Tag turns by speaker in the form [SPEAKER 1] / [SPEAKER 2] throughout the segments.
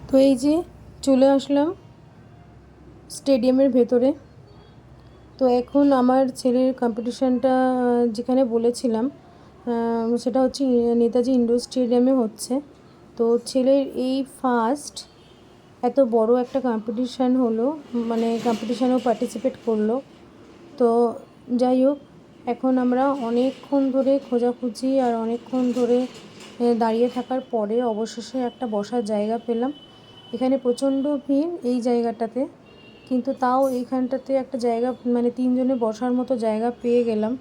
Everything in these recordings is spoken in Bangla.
[SPEAKER 1] তো এই যে চলে আসলাম স্টেডিয়ামের ভেতরে। তো এখন আমার ছেলের কম্পিটিশানটা যেখানে বলেছিলাম সেটা হচ্ছে নেতাজি ইন্ডোর স্টেডিয়ামে হচ্ছে। তো ছেলের এই ফার্স্ট এত বড় একটা কম্পিটিশান হলো, মানে কম্পিটিশানেও পার্টিসিপেট করলো। তো যাই হোক, এখন আমরা অনেকক্ষণ ধরে খোঁজাখুঁজি আর অনেকক্ষণ ধরে দাঁড়িয়ে থাকার পরে অবশেষে একটা বসার জায়গা পেলাম। এখানে প্রচণ্ড ভিড় এই জায়গাটাতে, কিন্তু তাও এইখানটাতে একটা জায়গা, মানে তিনজনে বসার মতো জায়গা পেয়ে গেলাম।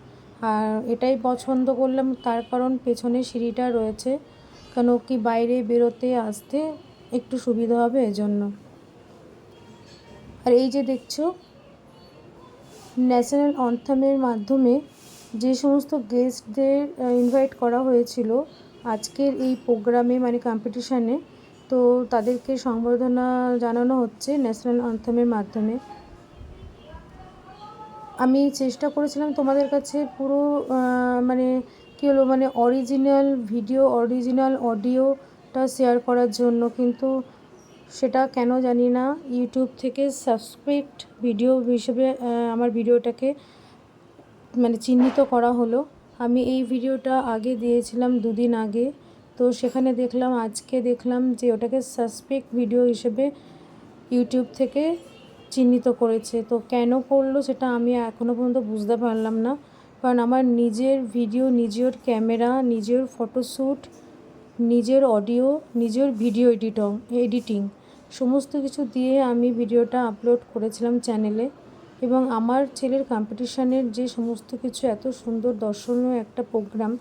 [SPEAKER 1] আর এটাই পছন্দ করলাম, তার কারণ পেছনে সিঁড়িটা রয়েছে, কেন কি বাইরে বেরোতে আসতে একটু সুবিধা হবে এজন্য। আর এই যে দেখছো, ন্যাশনাল অ্যানথেমের মাধ্যমে যে সমস্ত গেস্টদের ইনভাইট করা হয়েছিল আজকের এই প্রোগ্রামে, মানে কম্পিটিশানে, তো তাদেরকে সংবর্ধনা জানানো হচ্ছে ন্যাশনাল অ্যানথেমের মাধ্যমে। আমি চেষ্টা করেছিলাম তোমাদের কাছে পুরো মানে কী হলো, মানে অরিজিনাল ভিডিও, অরিজিনাল অডিওটা শেয়ার করার জন্য, কিন্তু সেটা কেন জানি না ইউটিউব থেকে সাসপেক্ট ভিডিও হিসেবে আমার ভিডিওটাকে মানে চিহ্নিত করা হলো। আমি এই ভিডিওটা আগে দিয়েছিলাম 2 দিন আগে, তো সেখানে দেখলাম, আজকে দেখলাম যে ওটাকে সাসপেক্ট ভিডিও হিসেবে ইউটিউব থেকে চিহ্নিত করেছে। তো কেন করলো সেটা আমি এখনও পর্যন্ত বুঝতে পারলাম না, কারণ আমার নিজের ভিডিও, নিজের ক্যামেরা, নিজের ফটোশ্যুট, নিজের অডিও, নিজের ভিডিও এডিটিং সমস্ত কিছু দিয়ে আমি ভিডিওটা আপলোড করেছিলাম চ্যানেলে। এবং আমার ছেলের কম্পিটিশানের যে সমস্ত কিছু, এত সুন্দর দর্শনীয় একটা প্রোগ্রাম,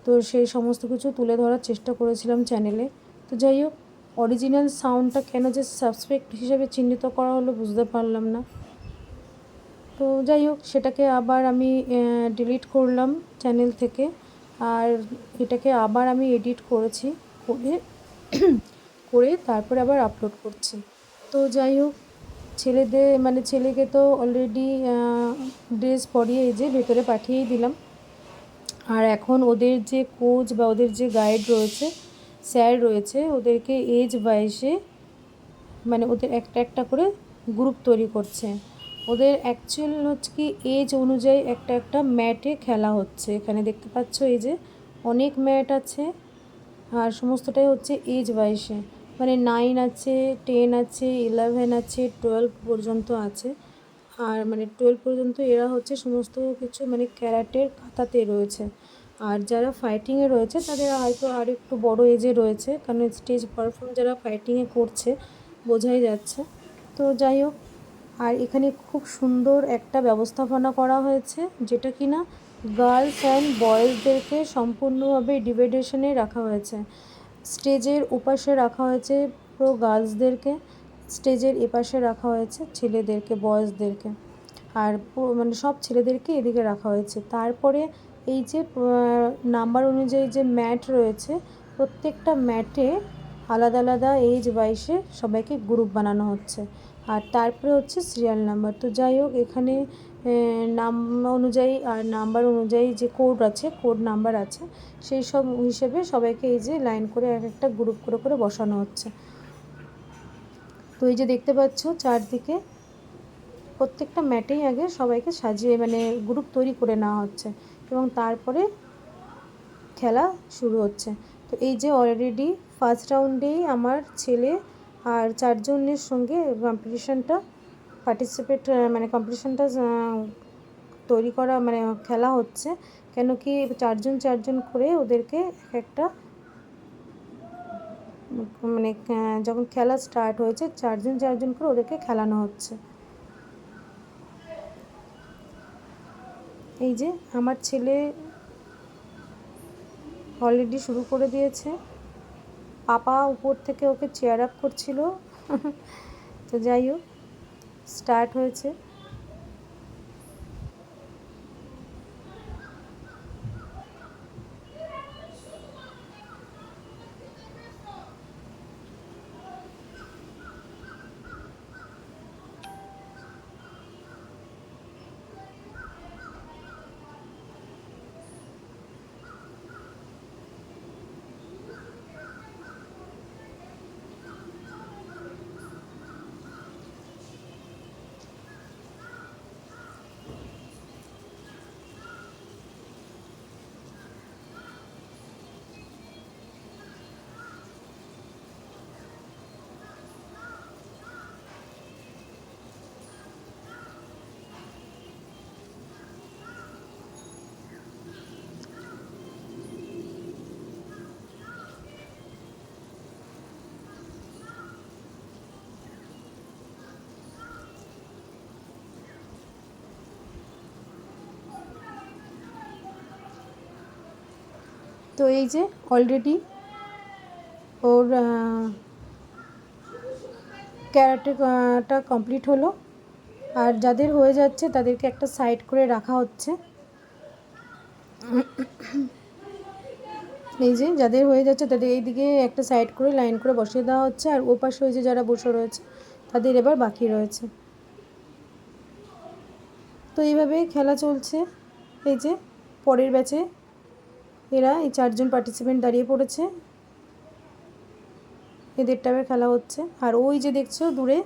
[SPEAKER 1] তো সেই সমস্ত কিছু তুলে ধরার চেষ্টা করেছিলাম চ্যানেলে। তো যাই হোক, অরিজিনাল সাউন্ডটা কেন যে সাসপেক্ট হিসেবে চিহ্নিত করা হলো বুঝতে পারলাম না। তো যাই হোক, সেটাকে আবার আমি ডিলিট করলাম চ্যানেল থেকে, আর এটাকে আবার আমি এডিট করেছি, করে তারপরে আবার আপলোড করছি। তো যাই হোক, ছেলেদের মানে ছেলেকে তো অলরেডি ড্রেস পরিয়ে এই যে ভেতরে পাঠিয়েই দিলাম। আর এখন ওদের যে কোচ বা ওদের যে গাইড রয়েছে, স্যার রয়েছে, ওদেরকে এজ ওয়াইজে মানে ওদের একটা একটা করে গ্রুপ তৈরি করছে। ওদের অ্যাকচুয়াল হচ্ছে কি এজ অনুযায়ী একটা একটা ম্যাটে খেলা হচ্ছে। এখানে দেখতে পাচ্ছ এই যে অনেক ম্যাট আছে, আর সমস্তটাই হচ্ছে এজ ওয়াইজে, মানে 9 আছে, 10 আছে, 11 আছে, 12 পর্যন্ত আছে। আর মানে 12 পর্যন্ত এরা হচ্ছে সমস্ত কিছু মানে ক্যারাটের খাতাতে রয়েছে। আর যারা ফাইটিংয়ে রয়েছে তাদের হয়তো আর একটু বড় এজে রয়েছে, কারণ স্টেজ পারফর্ম যারা ফাইটিংয়ে করছে বোঝাই যাচ্ছে। তো যাই হোক, আর এখানে খুব সুন্দর একটা ব্যবস্থাপনা করা হয়েছে, যেটা কি না গার্লস অ্যান্ড বয়েজদেরকে সম্পূর্ণভাবে ডিভাইডেশনে রাখা হয়েছে। স্টেজের ওপাশে রাখা হয়েছে পুরো গার্লসদেরকে, স্টেজের এপাশে রাখা হয়েছে ছেলেদেরকে, বয়েজদেরকে, আর মানে সব ছেলেদেরকে এদিকে রাখা হয়েছে। তারপরে এই যে নাম্বার অনুযায়ী যে ম্যাট রয়েছে, প্রত্যেকটা ম্যাটে আলাদা আলাদা এজ ওয়াইজে সবাইকে গ্রুপ বানানো হচ্ছে, আর তারপরে হচ্ছে সিরিয়াল নাম্বার। তো যাই হোক, এখানে নাম অনুযায়ী আর নাম্বার অনুযায়ী যে কোড আছে, কোড নাম্বার আছে, সেই সব হিসেবে সবাইকে এই যে লাইন করে এক একটা গ্রুপ করে করে বসানো হচ্ছে। তো এই যে দেখতে পাচ্ছ চারদিকে প্রত্যেকটা ম্যাটেই আগে সবাইকে সাজিয়ে মানে গ্রুপ তৈরি করে নেওয়া হচ্ছে, এবং তারপরে খেলা শুরু হচ্ছে। তো এই যে অলরেডি ফার্স্ট রাউন্ডেই আমার ছেলে আর 4জনের সঙ্গে কম্পিটিশানটা পার্টিসিপেট মানে কম্পিটিশানটা তৈরি করা মানে খেলা হচ্ছে, কেন কি 4জন 4জন করে ওদেরকে একটা মানে যখন খেলা স্টার্ট হয়েছে 4জন 4জন করে ওদেরকে খেলানো হচ্ছে। এই যে আমার ছেলে অলরেডি শুরু করে দিয়েছে, পাপা উপর থেকে ওকে চেয়ার আপ করছিল। তো যাই হোক, স্টার্ট হয়েছে। তো এই যে অলরেডি ওর ক্যারাটেটা কমপ্লিট হলো। আর যাদের হয়ে যাচ্ছে তাদেরকে একটা সাইড করে রাখা হচ্ছে। এই যে যাদের হয়ে যাচ্ছে তাদের এইদিকে একটা সাইড করে লাইন করে বসিয়ে দেওয়া হচ্ছে, আর ও পাশে ওই যে যারা বসে রয়েছে তাদের এবার বাকি রয়েছে। তো এইভাবেই খেলা চলছে। এই যে পরের ব্যাচে এরা এই 4 জন পার্টিসিপেন্ট দাঁড়িয়ে পড়েছে, এদের টাইপের খেলা হচ্ছে। আর ওই যে দেখছো দূরে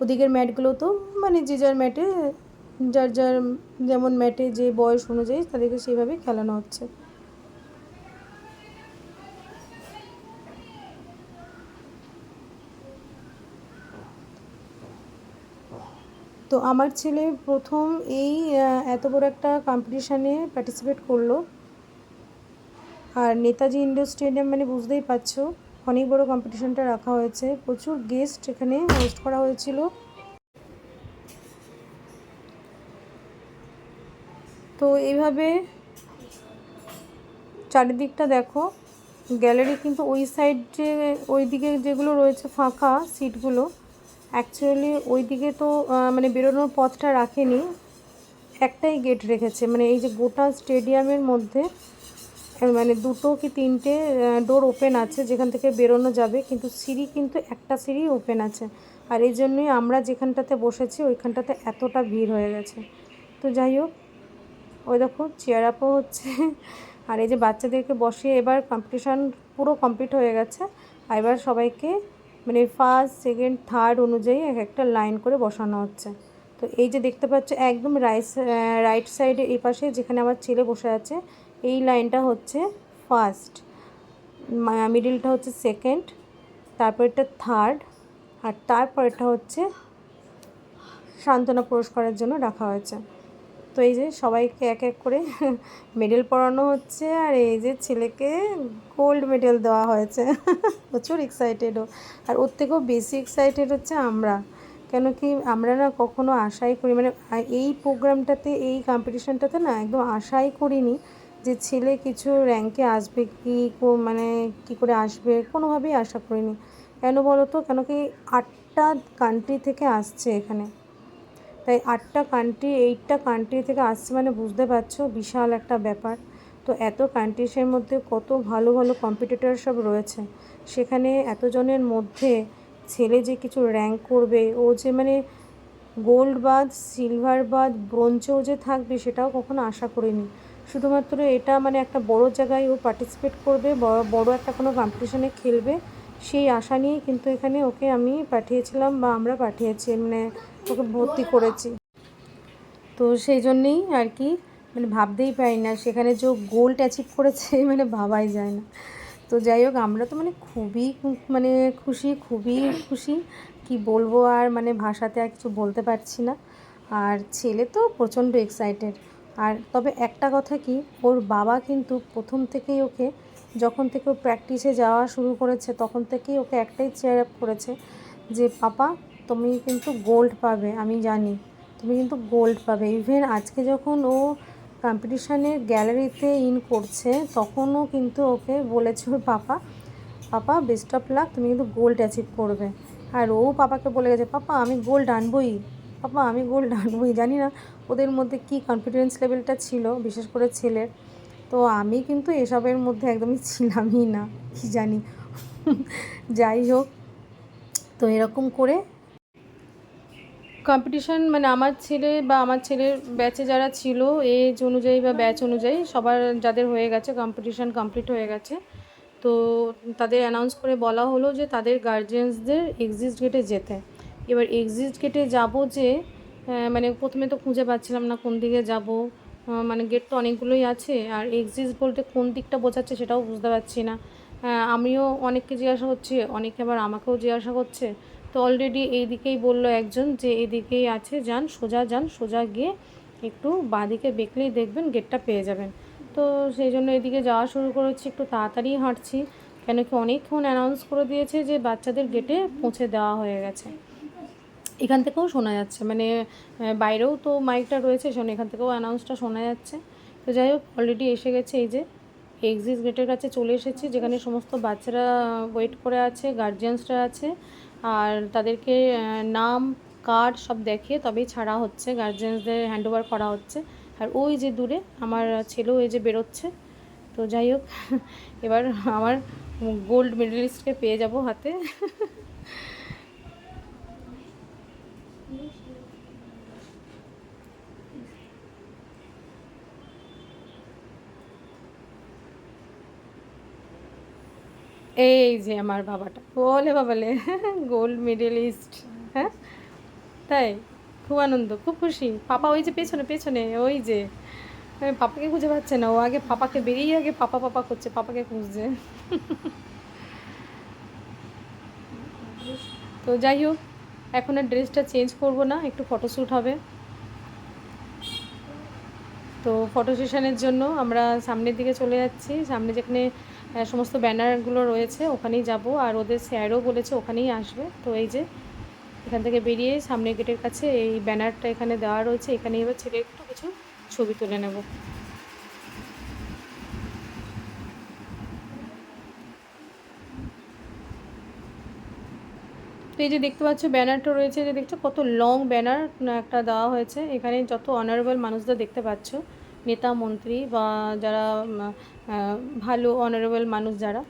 [SPEAKER 1] ওদিকের ম্যাটগুলো তো মানে যে যার ম্যাটে যার যার যেমন ম্যাটে যে বয়স অনুযায়ী তাদেরকে সেইভাবে খেলানো হচ্ছে। তো আমার ছেলে প্রথম এই এত বড় একটা কম্পিটিশানে পার্টিসিপেট করলো। আর নেতাজি ইন্ডোর স্টেডিয়াম মানে বুঝতেই পারছো অনেক বড় কম্পিটিশানটা রাখা হয়েছে, প্রচুর গেস্ট এখানে হোস্ট করা হয়েছিল। তো এইভাবে চারিদিকটা দেখো, গ্যালারি কিন্তু ওই সাইড যে ওই দিকে যেগুলো রয়েছে ফাঁকা সিটগুলো, অ্যাকচুয়ালি ওই দিকে তো মানে বেরোনোর পথটা রাখেনি, একটাই গেট রেখেছে। মানে এই যে গোটা স্টেডিয়ামের মধ্যে মানে 2 কি 3টে ডোর ওপেন আছে যেখান থেকে বেরোনো যাবে, কিন্তু সিঁড়ি কিন্তু একটা সিঁড়ি ওপেন আছে। আর এই জন্যই আমরা যেখানটাতে বসেছি ওইখানটাতে এতটা ভিড় হয়ে গেছে। তো যাই হোক, ওই দেখো চেয়ার আপও হচ্ছে। আর এই যে বাচ্চাদেরকে বসিয়ে এবার কম্পিটিশান পুরো কমপ্লিট হয়ে গেছে। আর এবার সবাইকে মানে ফার্স্ট সেকেন্ড থার্ড অনুযায়ী এক একটা লাইন করে বসানো হচ্ছে। তো এই যে দেখতে পাচ্ছ একদম রাইট সাইডে এই পাশে যেখানে আমার ছেলে বসে আছে এই লাইনটা হচ্ছে ফার্স্ট, মিডিলটা হচ্ছে সেকেন্ড, তারপরটা থার্ড, আর তারপরটা হচ্ছে সান্ত্বনা পুরস্কারের জন্য রাখা হয়েছে। তো এই যে সবাইকে এক এক করে মেডেল পরানো হচ্ছে, আর এই যে ছেলেকে গোল্ড মেডেল দেওয়া হয়েছে। প্রচুর এক্সাইটেডও। আর ওর থেকেও বেশি এক্সাইটেড হচ্ছে আমরা, কেন কি আমরা না কখনো আশাই করি মানে এই প্রোগ্রামটাতে এই কম্পিটিশানটাতে না একদম আশাই করিনি যে ছেলে কিছু র্যাঙ্কে আসবে কি মানে কি করে আসবে, কোনোভাবেই আশা করিনি। কেন বলো তো, কেন কি 8টা কান্ট্রি থেকে আসছে এখানে, তাই 8টা কান্ট্রি 8টা কান্ট্রি থেকে আসছে মানে বুঝতে পারছো বিশাল একটা ব্যাপার। তো এত কান্ট্রিসের মধ্যে কত ভালো ভালো কম্পিটিটর সব রয়েছে, সেখানে এতজনের মধ্যে ছেলে যে কিছু র্যাঙ্ক করবে, ও যে মানে গোল্ড বাদ সিলভার বাদ ব্রোঞ্জেও যে থাকবে সেটাও কখনো আশা করিনি। শুধুমাত্র এটা মানে একটা বড় জায়গায় ও পার্টিসিপেট করবে, বড় একটা কোনো কম্পিটিশানে খেলবে, সেই আশা নিয়েই কিন্তু এখানে ওকে আমি পাঠিয়েছিলাম বা আমরা পাঠিয়েছি, মানে ওকে ভর্তি করেছি। তো সেই জন্যেই আর কি মানে ভাবতেই পারি না সেখানে যে গোল্ড অ্যাচিভ করেছে, মানে ভাবাই যায় না। তো যাই হোক, আমরা তো মানে খুবই মানে খুবই খুশি, কি বলবো আর মানে ভাষাতে আর কিছু বলতে পারছি না। আর ছেলে তো প্রচণ্ড এক্সাইটেড। আর তবে একটা কথা কি, ওর বাবা কিন্তু প্রথম থেকেই ওকে যখন থেকে ও প্র্যাকটিসে যাওয়া শুরু করেছে তখন থেকেই ওকে একটাই চেয়ার আপ করেছে যে পাপা তুমি কিন্তু গোল্ড পাবে, আমি জানি তুমি কিন্তু গোল্ড পাবে। ইভেন আজকে যখন ও কম্পিটিশানের গ্যালারিতে ইন করছে তখনও কিন্তু ওকে বলেছে ওর পাপা বেস্ট অফ লাক, তুমি কিন্তু গোল্ড অ্যাচিভ করবে। আর ও পাপাকে বলে গেছে পাপা আমি গোল্ড আনবই, পাপা আমি গোল্ড আনবই। জানি না ওদের মধ্যে কী কনফিডেন্স লেভেলটা ছিল, বিশেষ করে ছেলের। তো আমি কিন্তু এসবের মধ্যে একদমই ছিলামই না, কি জানি। যাই হোক, তো এরকম করে কম্পিটিশান মানে আমার ছেলে বা আমার ছেলের ব্যাচে যারা ছিল এজ অনুযায়ী বা ব্যাচ অনুযায়ী সবার যাদের হয়ে গেছে কম্পিটিশান কমপ্লিট হয়ে গেছে, তো তাদের অ্যানাউন্স করে বলা হলো যে তাদের গার্জিয়ানসদের এক্সিট গেটে যেতে। এবার এক্সিট গেটে যাব যে মানে প্রথমে তো খুঁজে পাচ্ছিলাম না কোন দিকে যাব, মানে গেট তো অনেকগুলোই আছে, আর এক্সিট বলতে কোন দিকটা বোঝাচ্ছে সেটাও বুঝতে পারছি না। আমিও অনেককে জিজ্ঞাসা করছি, অনেকে আবার আমাকেও জিজ্ঞাসা করছে। তো অলরেডি এই দিকেই বললো একজন যে এদিকেই আছে, যান সোজা গিয়ে একটু বাঁদিকে বেঁকলেই দেখবেন গেটটা পেয়ে যাবেন। তো সেই জন্য এদিকে যাওয়া শুরু করেছি, একটু তাড়াতাড়ি হাঁটছি, কেন কি অনেকক্ষণ অ্যানাউন্স করে দিয়েছে যে বাচ্চাদের গেটে পৌঁছে দেওয়া হয়ে গেছে। এখান থেকেও শোনা যাচ্ছে, মানে বাইরেও তো মাইকটা রয়েছে, শোনো এখান থেকেও অ্যানাউন্সটা শোনা যাচ্ছে। তো যাই হোক, অলরেডি এসে গেছে এই যে এক্সিট গেটের কাছে চলে এসেছি, যেখানে সমস্ত বাচ্চারা ওয়েট করে আছে, গার্জিয়ানসরা আছে, আর তাদেরকে নাম কার্ড সব দেখে তবেই ছাড়া হচ্ছে, গার্জিয়ানসদের হ্যান্ডওভার করা হচ্ছে। আর ওই যে দূরে আমার ছেলেও এই যে বেরোচ্ছে। তো যাই হোক, এবার আমার গোল্ড মেডেলিস্টকে পেয়ে যাব হাতে। এই যে আমার বাবাটা, বলে বাবালে গোল্ড মেডেলিস্ট। হ্যাঁ, তাই খুব আনন্দ, খুব খুশি। পাপা ওই যে পেছনে পেছনে, ওই যে পাপাকে খুঁজে পাচ্ছে না, ও আগে পাপাকে বেরিয়ে আগে পাপা পাপা করছে, পাপাকে খুঁজছে। তো যাই হোক, এখন আর ড্রেসটা চেঞ্জ করবো না, একটু ফটোশ্যুট হবে। তো ফটো সেশনের জন্য আমরা সামনের দিকে চলে যাচ্ছি, সামনে যেখানে সমস্ত ব্যানারগুলো রয়েছে ওখানেই যাব, আর ওদের স্যারও বলেছে ওখানেই আসবে। তো এই যে এখান থেকে বেরিয়ে সামনের গেটের কাছে এই ব্যানারটা এখানে দেওয়া রয়েছে, এখানে এবার ছেলে একটু কিছু ছবি তুলে নেব। তো এই যে দেখতে পাচ্ছ ব্যানারটা রয়েছে, যে দেখছো কত লং ব্যানার একটা দেওয়া হয়েছে, এখানে যত অনারেবল মানুষদের দেখতে পাচ্ছ, নেতা মন্ত্রী বা যারা ভালো অনারেবল মানুষ যারা,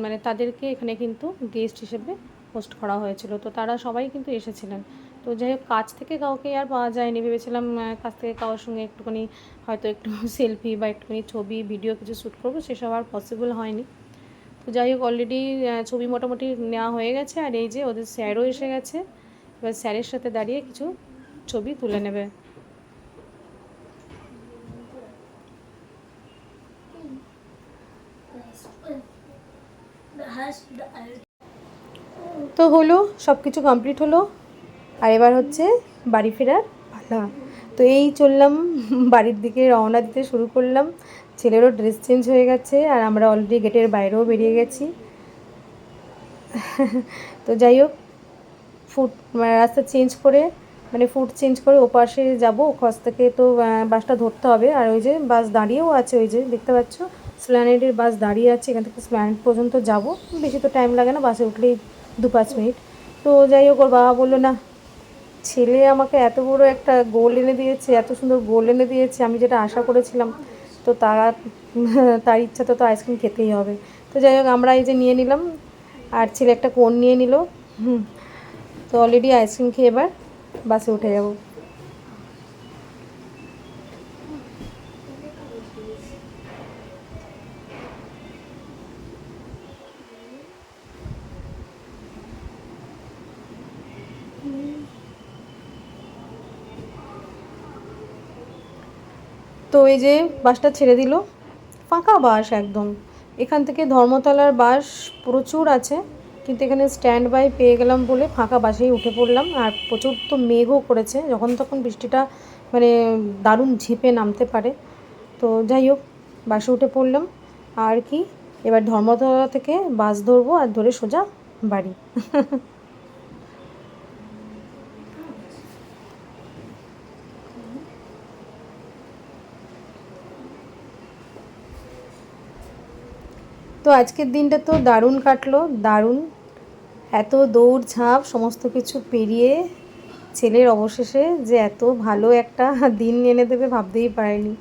[SPEAKER 1] মানে তাদেরকে এখানে কিন্তু গেস্ট হিসেবে হোস্ট করা হয়েছিল। তো তারা সবাই কিন্তু এসেছিলেন। তো যাই হোক, কাছ থেকে কাউকে আর পাওয়া যায়নি, ভেবেছিলাম কাছ থেকে কারোর সঙ্গে একটুখানি হয়তো একটু সেলফি বা একটুখানি ছবি ভিডিও কিছু শ্যুট করবো, সেসব আর পসিবল হয়নি। তো যাই হোক, অলরেডি ছবি মোটামুটি নেওয়া হয়ে গেছে, আর এই যে ওদের স্যারও এসে গেছে, এবার স্যারের সাথে দাঁড়িয়ে কিছু ছবি তুলে নেবে। তো হলো, সব কিছু কমপ্লিট হলো, আর এবার হচ্ছে বাড়ি ফেরার পালা। তো এই চললাম বাড়ির দিকে, রওনা দিতে শুরু করলাম। ছেলেরও ড্রেস চেঞ্জ হয়ে গেছে, আর আমরা অলরেডি গেটের বাইরেও বেরিয়ে গেছি। তো যাই হোক, ফুট রাস্তা চেঞ্জ করে, মানে ফুট চেঞ্জ করে ওপাশে যাবো, ওপাশ থেকে তো বাসটা ধরতে হবে। আর ওই যে বাস দাঁড়িয়েও আছে, ওই যে দেখতে পাচ্ছ স্প্ল্যানেডের বাস দাঁড়িয়ে আছে, এখান থেকে স্প্ল্যানেড পর্যন্ত যাব, বেশি তো টাইম লাগে না, বাসে উঠলেই 2-5 মিনিট। তো যাই হোক, ওর বাবা বললো না, ছেলে আমাকে এত বড় একটা গোল এনে দিয়েছে, এত সুন্দর গোল এনে দিয়েছে, আমি যেটা আশা করেছিলাম, তো তার ইচ্ছা তো আইসক্রিম খেতেই হবে। তো যাই হোক, আমরা এই যে নিয়ে নিলাম, আর ছেলে একটা কোন নিয়ে নিল। তো অলরেডি আইসক্রিম খেয়ে এবার বাসে উঠে যাব। তো এই যে বাসটা ছেড়ে দিল, ফাঁকা বাস একদম। এখান থেকে ধর্মতলার বাস প্রচুর আছে, কিন্তু এখানে স্ট্যান্ড বাই পেয়ে গেলাম বলে ফাঁকা বাসেই উঠে পড়লাম। আর প্রচুর তো মেঘও করেছে, যখন তখন বৃষ্টিটা মানে দারুণ ঝেঁপে নামতে পারে। তো যাই হোক, বাসে উঠে পড়লাম। আর কি, এবার ধর্মতলা থেকে বাস ধরবো, আর ধরে সোজা বাড়ি। তো আজকের দিনটা তো দারুণ কাটলো, দারুণ। এত দৌড়ঝাঁপ সমস্ত কিছু পেরিয়ে ছেলের অবশেষে যে এত ভালো একটা দিন এনে দেবে ভাবতেই পারিনি।